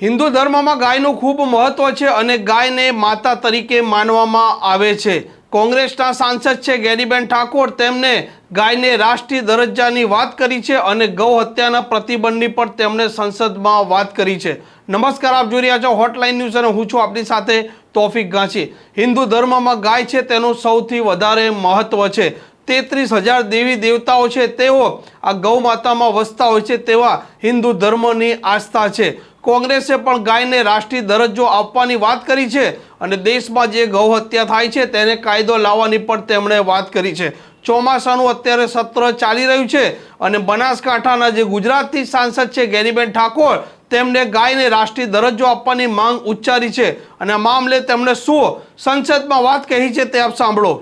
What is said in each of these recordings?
હિન્દુ ધર્મમાં ગાયનું ખૂબ મહત્વ છે અને ગાયને માતા તરીકે માનવામાં આવે છે। કોંગ્રેસના સાંસદ છે ગેનીબેન ઠાકોર તેમને ગાયને રાષ્ટ્રીય દરજ્જાની વાત કરી છે અને ગૌ હત્યાના પ્રતિબંધની પણ તેમણે સંસદમાં વાત કરી છે। નમસ્કાર, આપ જોઈ રહ્યા છો હોટલાઇન ન્યૂઝ અને હું છું આપની સાથે તોફિક ગાંચી। હિન્દુ ધર્મમાં ગાય છે તેનું સૌથી વધારે મહત્વ છે। 33,000 દેવી દેવતાઓ છે તેઓ આ ગૌ માતામાં વસતા હોય છે તેવા હિન્દુ ધર્મની આસ્થા છે। કોંગ્રેસે પણ ગાયને રાષ્ટ્રીય દરજ્જો આપવાની વાત કરી છે અને દેશમાં જે ગૌ હત્યા થાય છે તેને કાયદો લાવવાની પણ તેમણે વાત કરી છે। ચોમાસાનું અત્યારે સત્ર ચાલી રહ્યું છે અને બનાસકાંઠાના જે ગુજરાતથી સાંસદ છે ગેનીબેન ઠાકોર તેમને ગાયને રાષ્ટ્રીય દરજ્જો આપવાની માંગ ઉચ્ચારી છે અને આ મામલે તેમણે શું સંસદમાં વાત કહી છે તે આપ સાંભળો।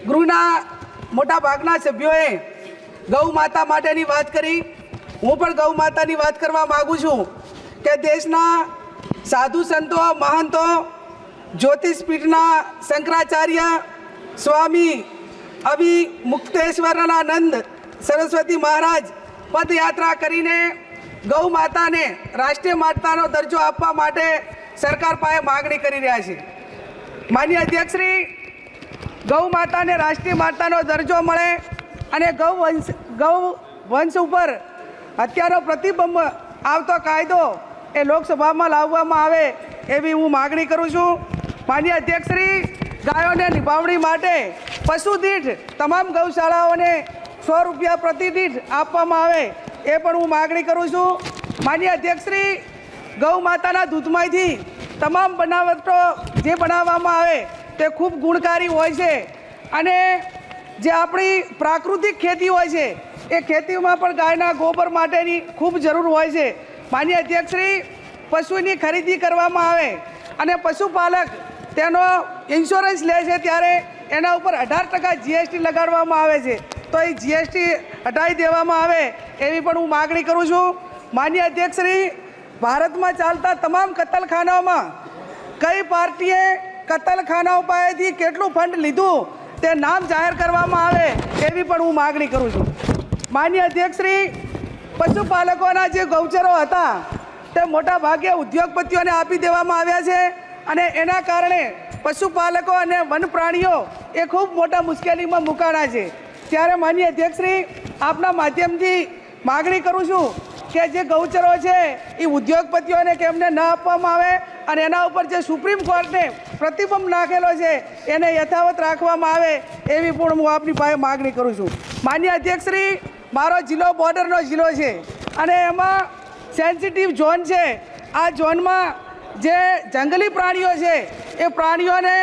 ગૃહના મોટા ભાગના સભ્યોએ ગૌ માતા માટેની વાત કરી। હું પણ ગૌ માતાની વાત કરવા માગું છું કે દેશના સાધુ સંતો મહંતો જ્યોતિષપીઠના શંકરાચાર્ય સ્વામી અભિમુક્તેશ્વરાનંદ સરસ્વતી મહારાજ પદયાત્રા કરીને ગૌ માતાને રાષ્ટ્રીય માતાનો દરજ્જો આપવા માટે સરકાર પાસે માગણી કરી રહ્યા છે। માનનીય અધ્યક્ષશ્રી, ગૌ માતાને રાષ્ટ્રીય માતાનો દરજ્જો મળે અને ગૌ વંશ ઉપર હત્યાનો પ્રતિબંધ આવતો કાયદો એ લોકસભામાં લાવવામાં આવે એવી હું માગણી કરું છું। માનનીય અધ્યક્ષશ્રી, ગાયોને નિભાવણી માટે પશુ દીઠ તમામ ગૌશાળાઓને 100 રૂપિયા પ્રતિ દીઠ આપવામાં આવે એ પણ હું માગણી કરું છું। માનનીય અધ્યક્ષશ્રી, ગૌ માતાના દૂધમાંથી તમામ બનાવટો જે બનાવવામાં આવે તે ખૂબ ગુણકારી હોય છે અને જે આપણી પ્રાકૃતિક ખેતી હોય છે એ ખેતીમાં પણ ગાયના ગોબર માટેની ખૂબ જરૂર હોય છે। માનનીય અધ્યક્ષશ્રી, પશુની ખરીદી કરવામાં આવે અને પશુપાલક તેનો ઇન્સ્યોરન્સ લે છે ત્યારે એના ઉપર 18% GST લગાડવામાં આવે છે, તો એ GST હટાવી દેવામાં આવે એવી પણ હું માગણી કરું છું। માનનીય અધ્યક્ષશ્રી, ભારતમાં ચાલતા તમામ કતલખાનાઓમાં કઈ પાર્ટીએ કતલખાનાઓ પાસેથી કેટલું ફંડ લીધું તે નામ જાહેર કરવામાં આવે એવી પણ હું માગણી કરું છું। માનનીય અધ્યક્ષશ્રી, પશુપાલકોના જે ગૌચરો હતા તે મોટા ભાગે ઉદ્યોગપતિઓને આપી દેવામાં આવ્યા છે અને એના કારણે પશુપાલકો અને વન પ્રાણીઓ એ ખૂબ મોટા મુશ્કેલીમાં મુકાણા છે। ત્યારે માનનીય અધ્યક્ષશ્રી, આપના માધ્યમથી માગણી કરું છું કે જે ગૌચરો છે એ ઉદ્યોગપતિઓને કેમને ન આપવામાં આવે અને એના ઉપર જે સુપ્રીમ કોર્ટને પ્રતિબંધ નાખેલો છે એને યથાવત રાખવામાં આવે એવી પણ હું આપની પાસે માગણી કરું છું। માનનીય અધ્યક્ષશ્રી, મારો જિલ્લો બોર્ડરનો જિલ્લો છે અને એમાં સેન્સિટિવ ઝોન છે। આ ઝોનમાં જે જંગલી પ્રાણીઓ છે એ પ્રાણીઓને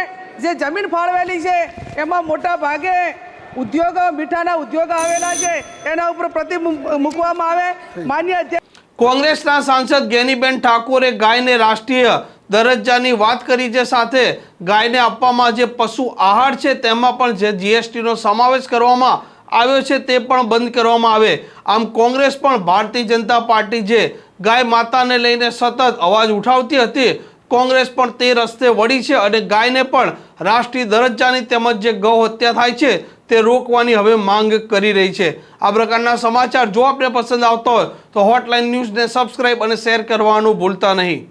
જે જમીન ફાળવેલી છે એમાં મોટા ભાગે ઉદ્યોગો મીઠાના ઉદ્યોગો આવેલા છે એના ઉપર પ્રતિબંધ મૂકવામાં આવે। માન્ય કોંગ્રેસના સાંસદ ગેનીબેન ઠાકોરે ગાયને રાષ્ટ્રીય દરજ્જાની વાત કરી છે, સાથે ગાયને આપવામાં જે પશુ આહાર છે તેમાં પણ જે GSTનો સમાવેશ કરવામાં આવ્યો છે તે પણ બંધ કરવામાં આવે। આમ કોંગ્રેસ પણ ભારતીય જનતા પાર્ટી જે ગાય માતાને લઈને સતત અવાજ ઉઠાવતી હતી, કોંગ્રેસ પણ તે રસ્તે વળી છે અને ગાયને પણ રાષ્ટ્રીય દરજ્જાની તેમજ જે ગૌ હત્યા થાય છે તે રોકવાની હવે માંગ કરી રહી છે। આ પ્રકારના સમાચાર જો આપને પસંદ આવતો હોય તો હોટલાઇન ન્યૂઝને સબસ્ક્રાઇબ અને શેર કરવાનું ભૂલતા નહીં।